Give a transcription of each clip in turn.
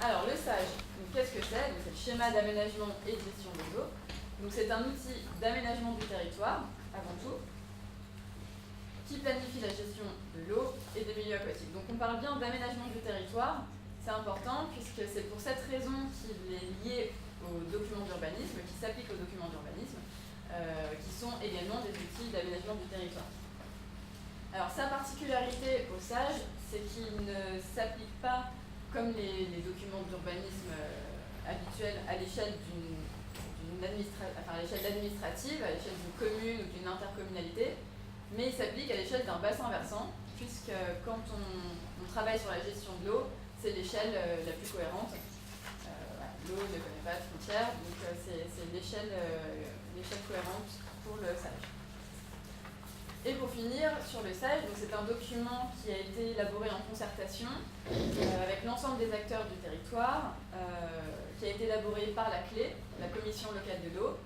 Alors le SAGE, qu'est-ce que c'est? C'est le schéma d'aménagement et de gestion des eaux. Donc c'est un outil d'aménagement du territoire, avant tout, qui planifie la gestion de l'eau et des milieux aquatiques. Donc on parle bien d'aménagement du territoire, c'est important puisque c'est pour cette raison qu'il est lié aux documents d'urbanisme, qui s'appliquent aux documents d'urbanisme, qui sont également des outils d'aménagement du territoire. Alors sa particularité au SAGE, c'est qu'il ne s'applique pas comme les documents d'urbanisme habituels à l'échelle à l'échelle administrative, à l'échelle d'une commune ou d'une intercommunalité, mais il s'applique à l'échelle d'un bassin versant, puisque quand on travaille sur la gestion de l'eau, c'est l'échelle la plus cohérente. L'eau ne connaît pas de frontières, donc c'est l'échelle cohérente pour le SAGE. Et pour finir, sur le SAGE, c'est un document qui a été élaboré en concertation avec l'ensemble des acteurs du territoire, qui a été élaboré par la CLE, la Commission locale de l'eau.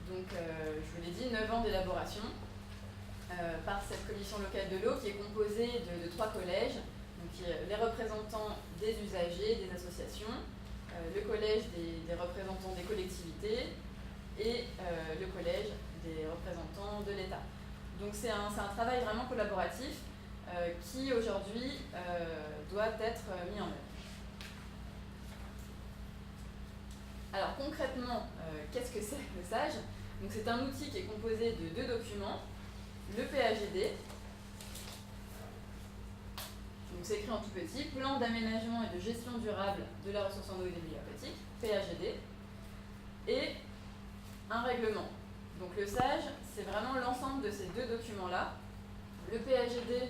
Donc, je vous l'ai dit, 9 ans d'élaboration par cette Commission locale de l'eau qui est composée de 3 collèges, donc les représentants des usagers, des associations, le collège des représentants des collectivités et le collège des représentants de l'État. Donc c'est un travail vraiment collaboratif qui aujourd'hui doit être mis en œuvre. Alors concrètement, qu'est-ce que c'est le SAGE? Donc c'est un outil qui est composé de 2 documents, le PAGD, donc c'est écrit en tout petit, plan d'aménagement et de gestion durable de la ressource en eau et des milieux aquatiques, PAGD, et un règlement. Donc le SAGE, c'est vraiment l'ensemble de ces 2 documents-là. Le PAGD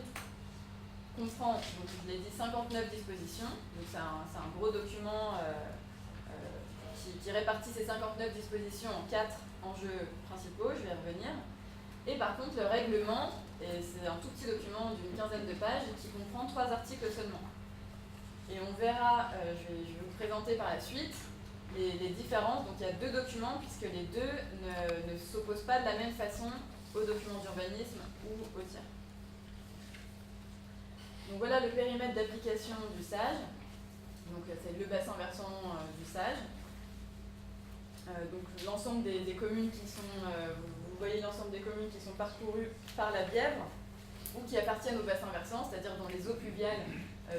comprend, donc je l'ai dit, 59 dispositions. Donc c'est un gros document qui répartit ces 59 dispositions en 4 enjeux principaux, je vais y revenir. Et par contre, le règlement, et c'est un tout petit document d'une quinzaine de pages qui comprend 3 articles seulement. Et on verra, je vais vous présenter par la suite, les différences. Donc il y a 2 documents puisque les 2 ne s'opposent pas de la même façon aux documents d'urbanisme ou aux tiers. Donc voilà le périmètre d'application du SAGE. Donc c'est le bassin versant du SAGE. Donc l'ensemble des communes qui sont, vous voyez l'ensemble des communes qui sont parcourues par la Bièvre ou qui appartiennent au bassin versant, c'est-à-dire dont les eaux pluviales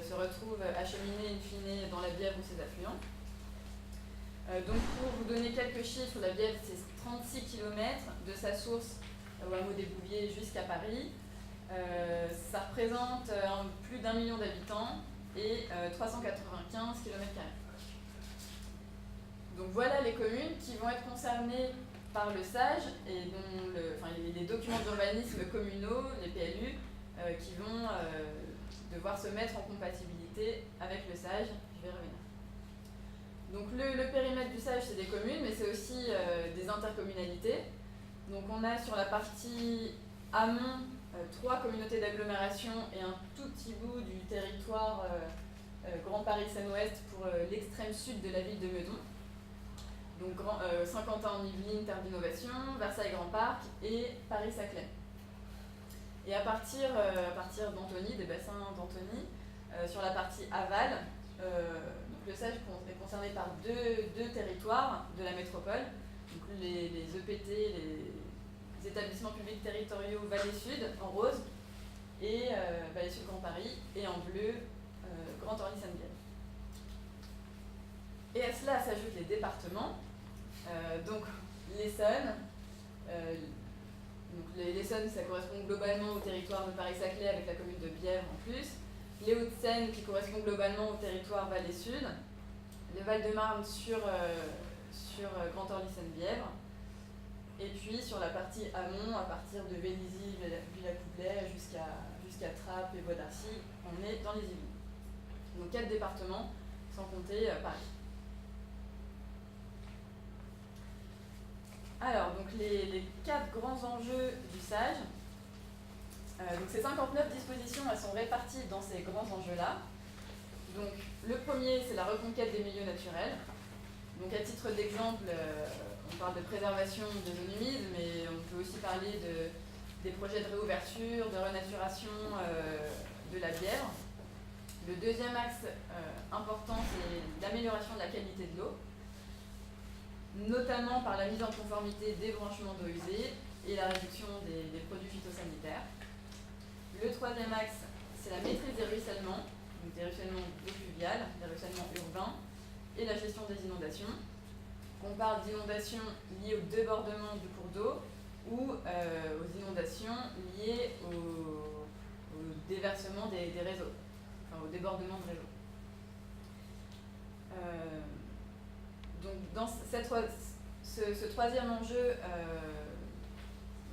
se retrouvent acheminées in fine dans la Bièvre ou ses affluents. Donc pour vous donner quelques chiffres, la Bièvre c'est 36 km de sa source au hameau des Bouviers jusqu'à Paris. Ça représente plus d'1 million d'habitants et 395 km². Donc voilà les communes qui vont être concernées par le SAGE et dont les documents d'urbanisme communaux, les PLU, qui vont devoir se mettre en compatibilité avec le SAGE. Je vais revenir. Donc le périmètre du SAGE, c'est des communes, mais c'est aussi des intercommunalités. Donc on a sur la partie amont 3 communautés d'agglomération et un tout petit bout du territoire Grand Paris Seine-Ouest pour l'extrême sud de la ville de Meudon. Donc Saint-Quentin en Yvelines, Terre d'Innovation, Versailles Grand Parc et Paris-Saclay. Et à partir d'Antony, des bassins d'Antony, sur la partie aval, donc le SAGE est concerné par deux territoires de la métropole, donc les EPT, les établissements publics territoriaux Vallée Sud en rose, et Vallée Sud Grand Paris, et en bleu Grand Orly-Sainte-Bièvre. Et à cela s'ajoutent les départements, donc l'Essonne. Donc l'Essonne, ça correspond globalement au territoire de Paris-Saclay avec la commune de Bièvre en plus. Les Hauts-de-Seine qui correspondent globalement au territoire Vallée Sud. Le Val-de-Marne sur Grand Orly-Sainte-Bièvre. Et puis sur la partie amont, à partir de Vélizy, Villacoublay jusqu'à Trappes et Bois d'Arcy, on est dans les Yvelines. Donc 4 départements, sans compter Paris. Alors, donc les 4 grands enjeux du SAGE. Donc ces 59 dispositions, elles sont réparties dans ces grands enjeux-là. Donc le premier, c'est la reconquête des milieux naturels. Donc à titre d'exemple, on parle de préservation des zones humides, mais on peut aussi parler des projets de réouverture, de renaturation de la Bièvre. Le deuxième axe important, c'est l'amélioration de la qualité de l'eau, notamment par la mise en conformité des branchements d'eau usée et la réduction des produits phytosanitaires. Le troisième axe, c'est la maîtrise des ruissellements, donc des ruissellements d'eau pluviale, des ruissellements urbains, et la gestion des inondations. On parle d'inondations liées au débordement du cours d'eau ou aux inondations liées au déversement des réseaux, enfin au débordement de réseaux. Donc dans ce troisième enjeu,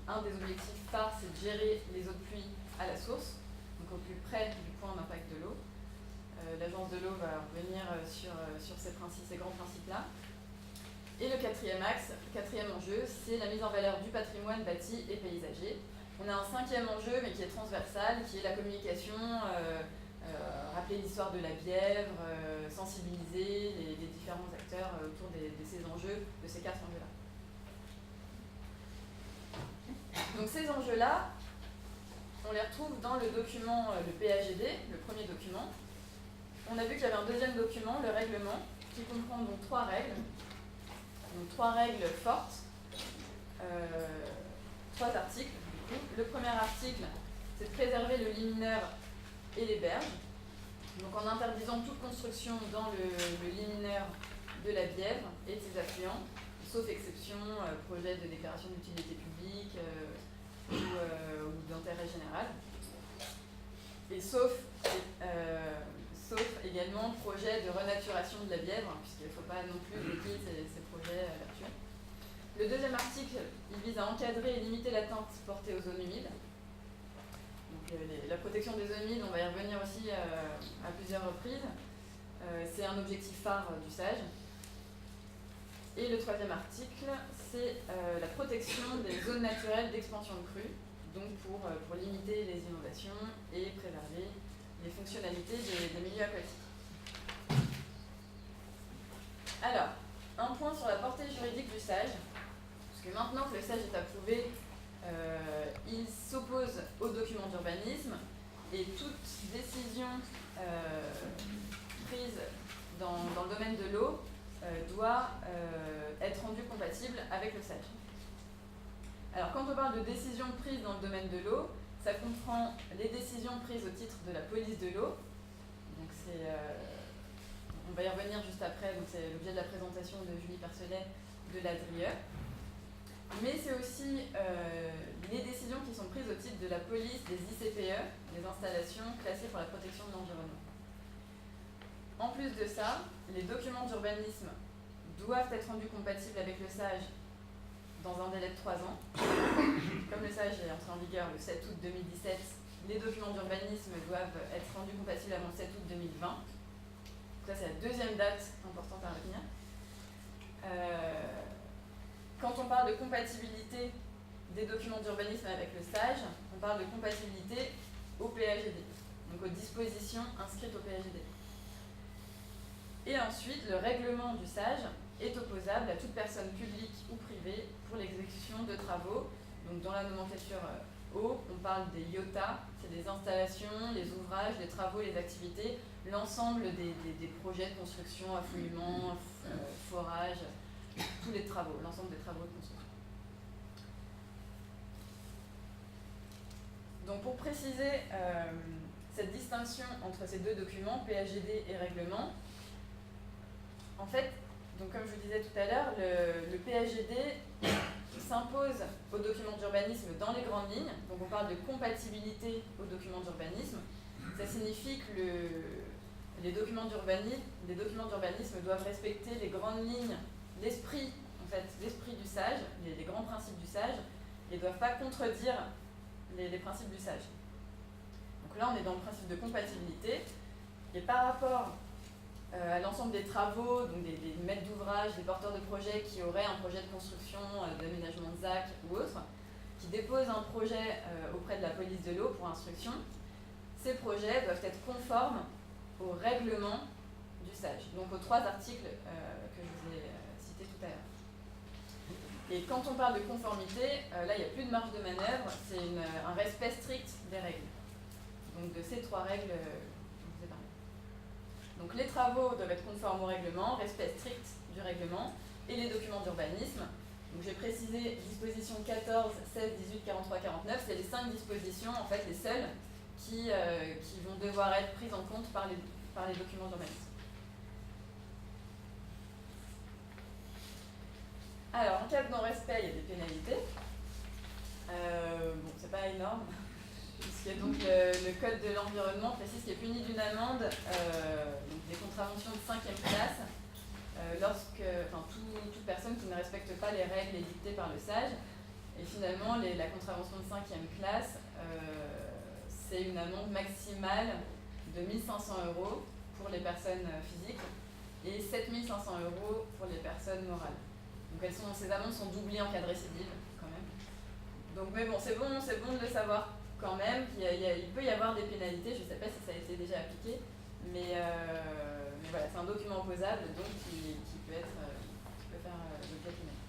un des objectifs phares, c'est de gérer les eaux de pluie à la source, donc au plus près du point d'impact de l'eau. L'agence de l'eau va revenir sur ces grands principes-là. Et le quatrième axe, quatrième enjeu, c'est la mise en valeur du patrimoine bâti et paysager. On a un cinquième enjeu, mais qui est transversal, qui est la communication, rappeler l'histoire de la Bièvre, sensibiliser les différents acteurs autour de ces enjeux, de ces quatre enjeux-là. Donc ces enjeux-là, on les retrouve dans le document, le PAGD, le premier document. On a vu qu'il y avait un deuxième document, le règlement, qui comprend donc trois règles. Donc trois règles fortes, trois articles. Du coup. Le premier article, c'est de préserver le lit mineur et les berges. Donc en interdisant toute construction dans le lit mineur de la Bièvre et de ses affluents, sauf exception, projet de déclaration d'utilité publique ou d'intérêt général. Et sauf également projet de renaturation de la Bièvre, puisqu'il ne faut pas non plus bloquer ces projets vertueux. Le deuxième article, il vise à encadrer et limiter l'atteinte portée aux zones humides. Donc, la protection des zones humides, on va y revenir aussi à plusieurs reprises. C'est un objectif phare du SAGE. Et le troisième article, c'est la protection des zones naturelles d'expansion de crue, donc pour limiter les inondations et préserver les fonctionnalités des milieux aquatiques. Alors, un point sur la portée juridique du SAGE, parce que maintenant que le SAGE est approuvé, il s'oppose aux documents d'urbanisme et toute décision prise dans le domaine de l'eau doit être rendue compatible avec le SAGE. Alors, quand on parle de décisions prises dans le domaine de l'eau, ça comprend les décisions prises au titre de la police de l'eau. Donc on va y revenir juste après, donc c'est l'objet de la présentation de Julie Percelet de l'ADRIE. Mais c'est aussi les décisions qui sont prises au titre de la police des ICPE, les installations classées pour la protection de l'environnement. En plus de ça, les documents d'urbanisme doivent être rendus compatibles avec le SAGE dans un délai de 3 ans. Comme le SAGE est entré en vigueur le 7 août 2017, les documents d'urbanisme doivent être rendus compatibles avant le 7 août 2020. Donc ça, c'est la deuxième date importante à retenir. Quand on parle de compatibilité des documents d'urbanisme avec le SAGE, on parle de compatibilité au PAGD, donc aux dispositions inscrites au PAGD. Et ensuite, le règlement du SAGE est opposable à toute personne publique ou privée pour l'exécution de travaux. Donc dans la nomenclature eau, on parle des IOTA, c'est des installations, les ouvrages, les travaux, les activités, l'ensemble des projets de construction, affouillement, forage, tous les travaux, l'ensemble des travaux de construction. Donc pour préciser cette distinction entre ces deux documents, PAGD et règlement, en fait, donc comme je vous disais tout à l'heure, le PAGD s'impose aux documents d'urbanisme dans les grandes lignes. Donc on parle de compatibilité aux documents d'urbanisme. Ça signifie que les documents d'urbanisme doivent respecter les grandes lignes, l'esprit du SAGE, les grands principes du SAGE, et ne doivent pas contredire les principes du SAGE. Donc là, on est dans le principe de compatibilité. Et par rapport à l'ensemble des travaux, donc des maîtres d'ouvrage, des porteurs de projets qui auraient un projet de construction, d'aménagement de ZAC ou autre, qui déposent un projet auprès de la police de l'eau pour instruction, ces projets doivent être conformes au règlement du SAGE, donc aux 3 articles que je vous ai cités tout à l'heure. Et quand on parle de conformité, là il n'y a plus de marge de manœuvre, c'est un respect strict des règles. Donc de ces 3 règles dont je vous ai parlé. Donc les travaux doivent être conformes au règlement, respect strict du règlement et les documents d'urbanisme. Donc j'ai précisé dispositions 14, 16, 18, 43, 49, c'est les 5 dispositions, en fait les seules qui vont devoir être prises en compte par les documents d'urbanisme. Alors, en cas de non-respect, il y a des pénalités. Bon, c'est pas énorme, puisque donc le Code de l'environnement précise qu'il est puni d'une amende, donc des contraventions de 5e classe, toute personne qui ne respecte pas les règles édictées par le SAGE. Et finalement, la contravention de 5e classe, c'est une amende maximale de 1 500 € pour les personnes physiques et 7 500 € pour les personnes morales. Donc ces amendes sont doublées en cas de récidive, quand même. Donc, mais bon, c'est bon de le savoir quand même, il peut y avoir des pénalités, je ne sais pas si ça a été déjà appliqué, mais voilà, c'est un document opposable, donc qui peut faire l'objet de pénalité.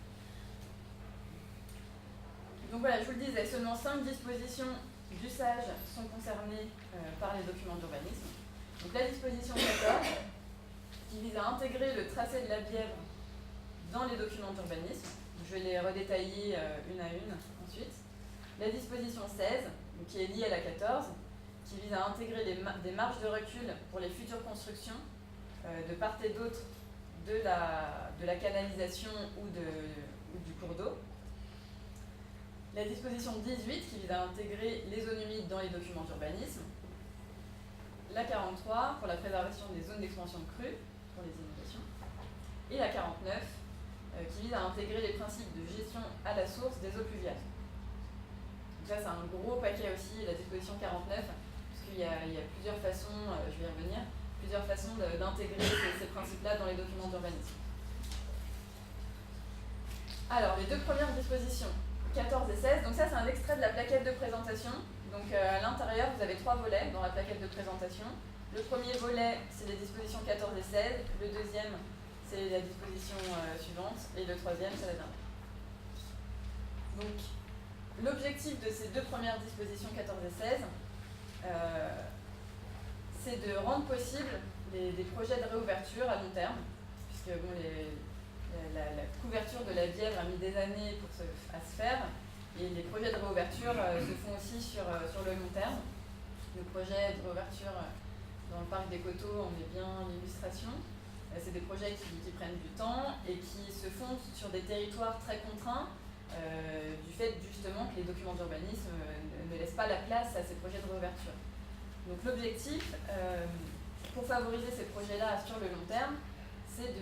Donc voilà, je vous le disais, seulement 5 dispositions du SAGE sont concernées par les documents d'urbanisme. Donc la disposition 14, qui vise à intégrer le tracé de la Bièvre dans les documents d'urbanisme. Je vais les redétailler une à une ensuite. La disposition 16, qui est liée à la 14, qui vise à intégrer des marges de recul pour les futures constructions de part et d'autre de la canalisation ou du cours d'eau. La disposition 18, qui vise à intégrer les zones humides dans les documents d'urbanisme. La 43, pour la préservation des zones d'expansion de crues, pour les inondations. Et la 49, qui vise à intégrer les principes de gestion à la source des eaux pluviales. Donc ça, c'est un gros paquet aussi, la disposition 49, parce qu'il y a plusieurs façons, je vais y revenir, plusieurs façons d'intégrer ces principes-là dans les documents d'urbanisme. Alors, les deux premières dispositions, 14 et 16, donc ça c'est un extrait de la plaquette de présentation. Donc à l'intérieur, vous avez 3 volets dans la plaquette de présentation. Le premier volet, c'est les dispositions 14 et 16. Le deuxième, c'est la disposition suivante. Et le troisième, c'est la dernière. Donc, l'objectif de ces deux premières dispositions 14 et 16, c'est de rendre possible des projets de réouverture à long terme, puisque bon, la couverture de la Bièvre a mis des années à se faire, et les projets de réouverture se font aussi sur le long terme. Le projet de réouverture dans le parc des Coteaux en est bien l'illustration. C'est des projets qui prennent du temps et qui se font sur des territoires très contraints, du fait justement que les documents d'urbanisme ne laissent pas la place à ces projets de réouverture. Donc l'objectif, pour favoriser ces projets-là sur le long terme, c'est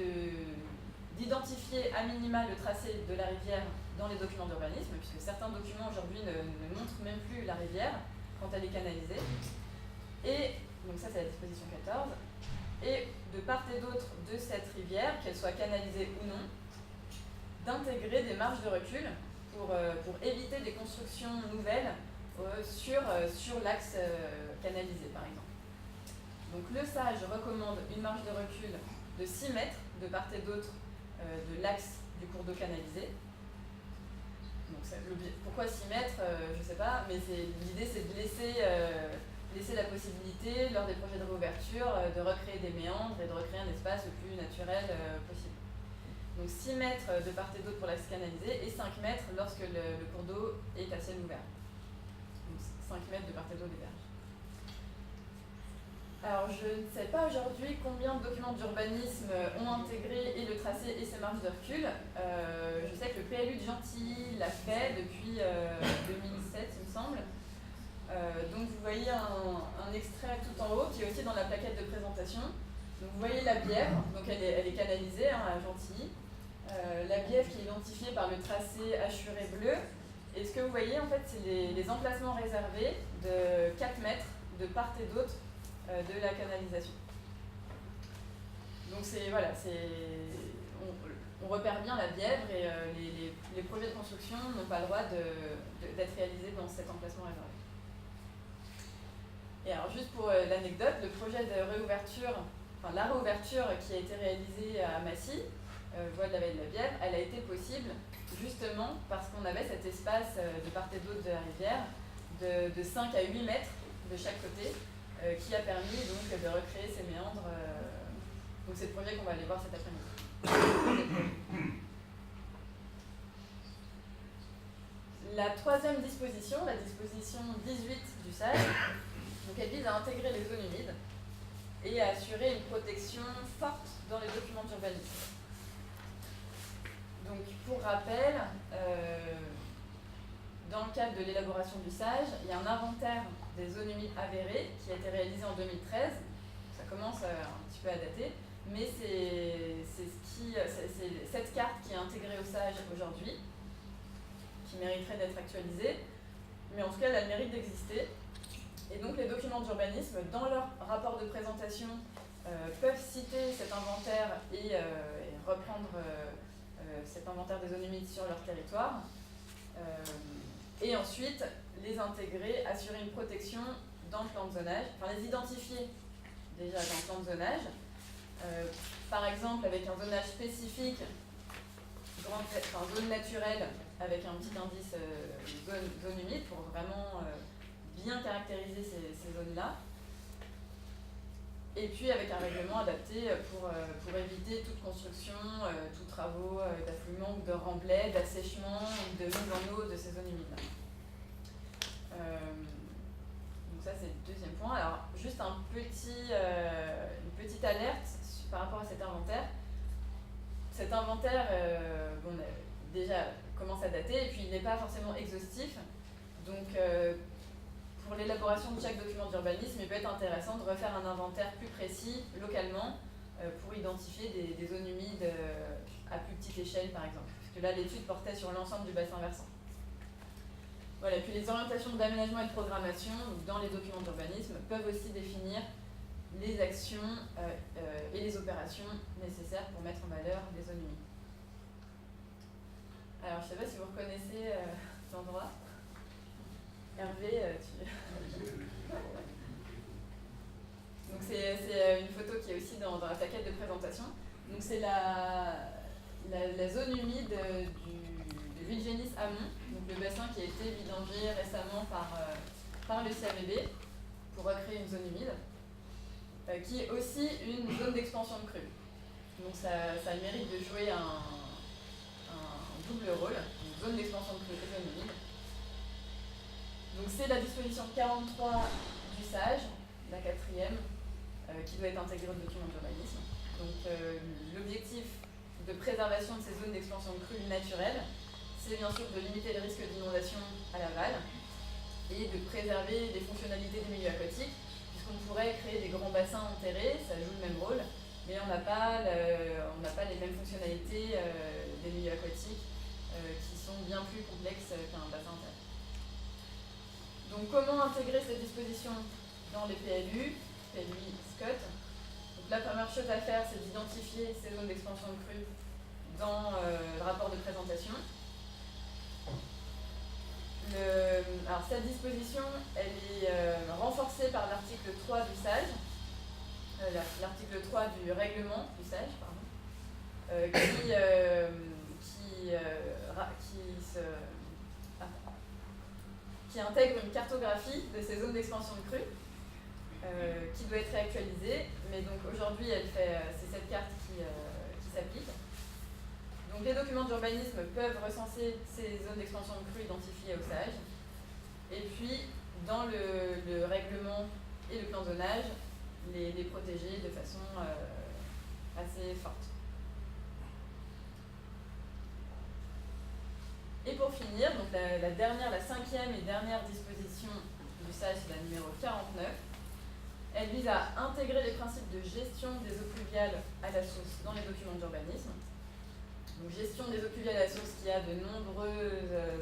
d'identifier à minima le tracé de la rivière dans les documents d'urbanisme, puisque certains documents aujourd'hui ne montrent même plus la rivière quand elle est canalisée. Et, donc ça c'est la disposition 14, et de part et d'autre de cette rivière, qu'elle soit canalisée ou non, d'intégrer des marges de recul pour éviter des constructions nouvelles sur l'axe canalisé par exemple. Donc le SAGE recommande une marge de recul de 6 mètres de part et d'autre de l'axe du cours d'eau canalisé. Donc pourquoi 6 mètres, je ne sais pas, mais l'idée c'est de laisser la possibilité, lors des projets de réouverture, de recréer des méandres et de recréer un espace le plus naturel possible. Donc 6 mètres de part et d'autre pour l'axe canalisé et 5 mètres lorsque le cours d'eau est à ciel ouvert. Donc 5 mètres de part et d'autre des berges. Alors, je ne sais pas aujourd'hui combien de documents d'urbanisme ont intégré et le tracé et ses marges de recul. Je sais que le PLU de Gentilly l'a fait depuis 2007, il me semble. Donc, vous voyez un extrait tout en haut qui est aussi dans la plaquette de présentation. Donc, vous voyez la Bièvre, donc elle est canalisée à Gentilly. La Bièvre qui est identifiée par le tracé hachuré bleu. Et ce que vous voyez, en fait, c'est les emplacements réservés de 4 mètres de part et d'autre de la canalisation. Donc on repère bien la Bièvre et les projets de construction n'ont pas le droit d'être réalisés dans cet emplacement réservé. Et alors juste pour l'anecdote, le projet de réouverture, enfin la réouverture qui a été réalisée à Massy, voie de la vallée de la Bièvre, elle a été possible justement parce qu'on avait cet espace de part et d'autre de la rivière de 5 à 8 mètres de chaque côté, qui a permis donc de recréer ces méandres Donc c'est le projet qu'on va aller voir cet après-midi. La troisième disposition, la disposition 18 du SAGE, donc elle vise à intégrer les zones humides et à assurer une protection forte dans les documents d'urbanisme. Donc pour rappel, dans le cadre de l'élaboration du SAGE, il y a un inventaire des zones humides avérées qui a été réalisé en 2013. Ça commence un petit peu à dater, mais c'est cette carte qui est intégrée au SAGE aujourd'hui, qui mériterait d'être actualisée, mais en tout cas elle a le mérite d'exister. Et donc les documents d'urbanisme, dans leur rapport de présentation, peuvent citer cet inventaire et reprendre cet inventaire des zones humides sur leur territoire. Et ensuite les intégrer, assurer une protection dans le plan de zonage, enfin les identifier déjà dans le plan de zonage, par exemple avec un zonage spécifique, zone naturelle avec un petit indice zone humide pour vraiment bien caractériser ces zones-là. Et puis avec un règlement adapté pour éviter toute construction, tous travaux d'affoulement, de remblai, d'assèchement ou de mise en eau de ces zones humides. Donc ça c'est le deuxième point. Alors juste une petite alerte par rapport à cet inventaire. Cet inventaire déjà commence à dater et puis il n'est pas forcément exhaustif. Donc pour l'élaboration de chaque document d'urbanisme, il peut être intéressant de refaire un inventaire plus précis localement pour identifier des zones humides à plus petite échelle par exemple. Parce que là l'étude portait sur l'ensemble du bassin versant. Voilà, et puis les orientations d'aménagement et de programmation dans les documents d'urbanisme peuvent aussi définir les actions et les opérations nécessaires pour mettre en valeur les zones humides. Alors, je ne sais pas si vous reconnaissez cet endroit. Hervé, Donc c'est une photo qui est aussi dans la plaquette de présentation. Donc c'est la zone humide de Villegenis amont, donc le bassin qui a été vidangé récemment par le CAVB pour recréer une zone humide, qui est aussi une zone d'expansion de crue. Donc ça a le mérite de jouer un double rôle, une zone d'expansion de crue et zone humide. Donc c'est la disposition 43 du SAGE, la quatrième, qui doit être intégrée au document d'urbanisme. Donc l'objectif de préservation de ces zones d'expansion de crue naturelle, c'est bien sûr de limiter le risque d'inondation à l'aval et de préserver les fonctionnalités des milieux aquatiques, puisqu'on pourrait créer des grands bassins enterrés, ça joue le même rôle, mais on n'a pas les mêmes fonctionnalités des milieux aquatiques qui sont bien plus complexes qu'un bassin enterré. Donc comment intégrer cette disposition dans les PLU SCOT? Donc la première chose à faire, c'est d'identifier ces zones d'expansion de crue dans le rapport de présentation. Alors cette disposition, elle est renforcée par l'article 3 du SAGE, l'article 3 du règlement du SAGE, qui intègre une cartographie de ces zones d'expansion de crue, qui doit être réactualisée, mais donc aujourd'hui c'est cette carte qui s'applique. Donc les documents d'urbanisme peuvent recenser ces zones d'expansion de crue identifiées au SAGE, et puis dans le règlement et le plan de zonage, les protéger de façon assez forte. Et pour finir, donc la cinquième et dernière disposition du SAGE, c'est la numéro 49. Elle vise à intégrer les principes de gestion des eaux pluviales à la source dans les documents d'urbanisme. Donc gestion des eaux pluviales à la source qui a de nombreux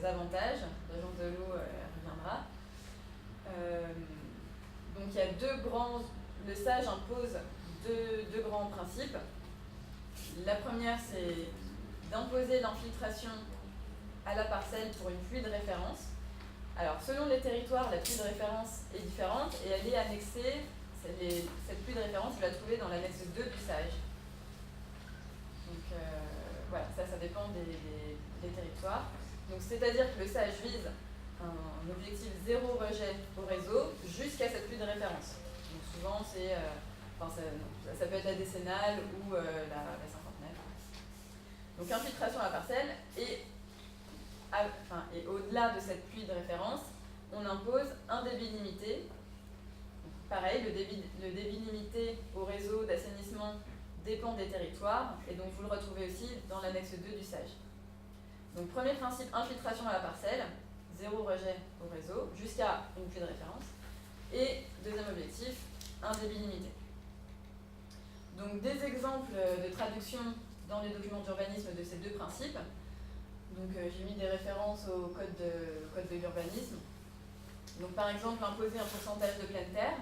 avantages. L'agence de l'eau reviendra. Donc il y a le SAGE impose deux grands principes. La première, c'est d'imposer l'infiltration à la parcelle pour une pluie de référence. Alors, selon les territoires, la pluie de référence est différente et elle est annexée. Cette pluie de référence, vous la trouvez dans l'annexe 2 du SAGE. Donc, voilà, ça dépend des territoires. Donc, c'est-à-dire que le SAGE vise un objectif zéro rejet au réseau jusqu'à cette pluie de référence. Donc, souvent, c'est enfin ça peut être la décennale ou la cinquantenaire. Donc infiltration à la parcelle, et au-delà de cette pluie de référence, on impose un débit limité. Pareil, le débit limité au réseau d'assainissement dépend des territoires, et donc vous le retrouvez aussi dans l'annexe 2 du SAGE. Donc premier principe, infiltration à la parcelle, zéro rejet au réseau, jusqu'à une pluie de référence. Et deuxième objectif, un débit limité. Donc des exemples de traduction dans les documents d'urbanisme de ces deux principes. Donc j'ai mis des références au code de l'urbanisme. Donc par exemple, imposer un pourcentage de pleine terre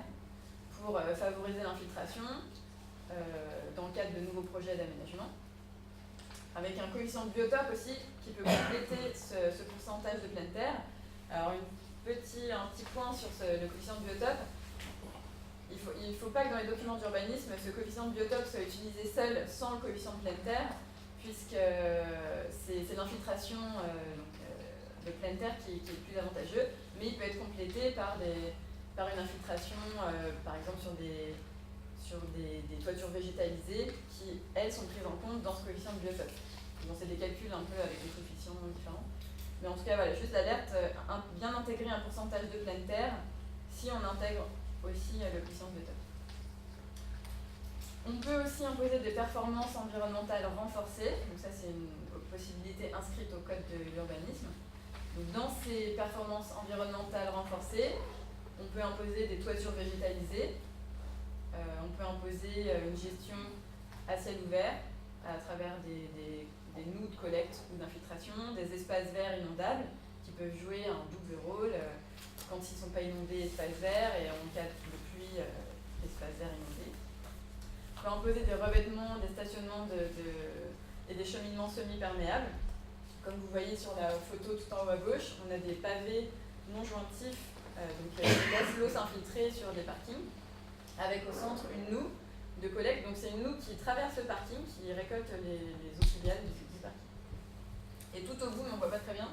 pour favoriser l'infiltration dans le cadre de nouveaux projets d'aménagement. Avec un coefficient de biotope aussi qui peut compléter ce pourcentage de pleine terre. Alors un petit point sur le coefficient de biotope. Il ne faut pas que dans les documents d'urbanisme, ce coefficient de biotope soit utilisé seul sans le coefficient de pleine terre, puisque c'est l'infiltration de pleine terre qui est le plus avantageux, mais il peut être complété par une infiltration, par exemple sur des toitures végétalisées qui, elles, sont prises en compte dans ce coefficient de biotope. Donc c'est des calculs un peu avec des coefficients différents. Mais en tout cas, voilà, juste l'alerte, bien intégrer un pourcentage de pleine terre si on intègre aussi le coefficient de biotope. On peut aussi imposer des performances environnementales renforcées. Donc ça, c'est une possibilité inscrite au code de l'urbanisme. Donc dans ces performances environnementales renforcées, on peut imposer des toitures végétalisées. On peut imposer une gestion à ciel ouvert à travers des nous de collecte ou d'infiltration, des espaces verts inondables qui peuvent jouer un double rôle. Quand ils ne sont pas inondés, espaces verts, et en cas de pluie, espaces verts inondés. On peut imposer des revêtements, des stationnements et des cheminements semi-perméables. Comme vous voyez sur la photo tout en haut à gauche, on a des pavés non jointifs, donc qui laissent l'eau s'infiltrer sur des parkings, avec au centre une noue de collecte. Donc c'est une noue qui traverse le parking, qui récolte les eaux pluviales du parking. Et tout au bout, mais on ne voit pas très bien,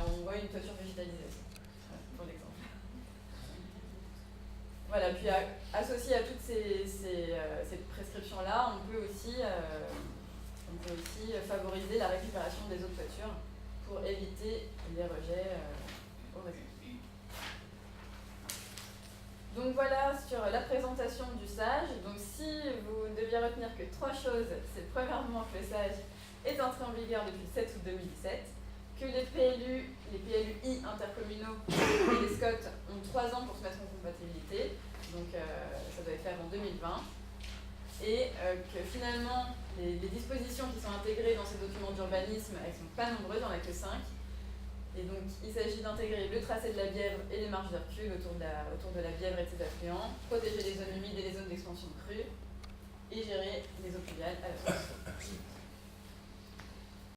on voit une toiture végétalisée aussi, pour l'exemple. Voilà, puis associé à toutes ces prescriptions-là, on peut aussi favoriser la récupération des eaux de toiture pour éviter les rejets au réseau. Donc voilà sur la présentation du SAGE. Donc si vous ne deviez retenir que 3 choses, c'est premièrement que le SAGE est entré en vigueur depuis le 7 août 2017, que les PLUI intercommunaux et les SCOT ont 3 ans pour se mettre en compatibilité, donc ça doit être fait en 2020, et que finalement les dispositions qui sont intégrées dans ces documents d'urbanisme, elles ne sont pas nombreuses, il n'y en a que 5. Et donc, il s'agit d'intégrer le tracé de la Bièvre et les marges de recul autour de la Bièvre et de ses affluents, protéger les zones humides et les zones d'expansion de crues, et gérer les eaux pluviales à la source.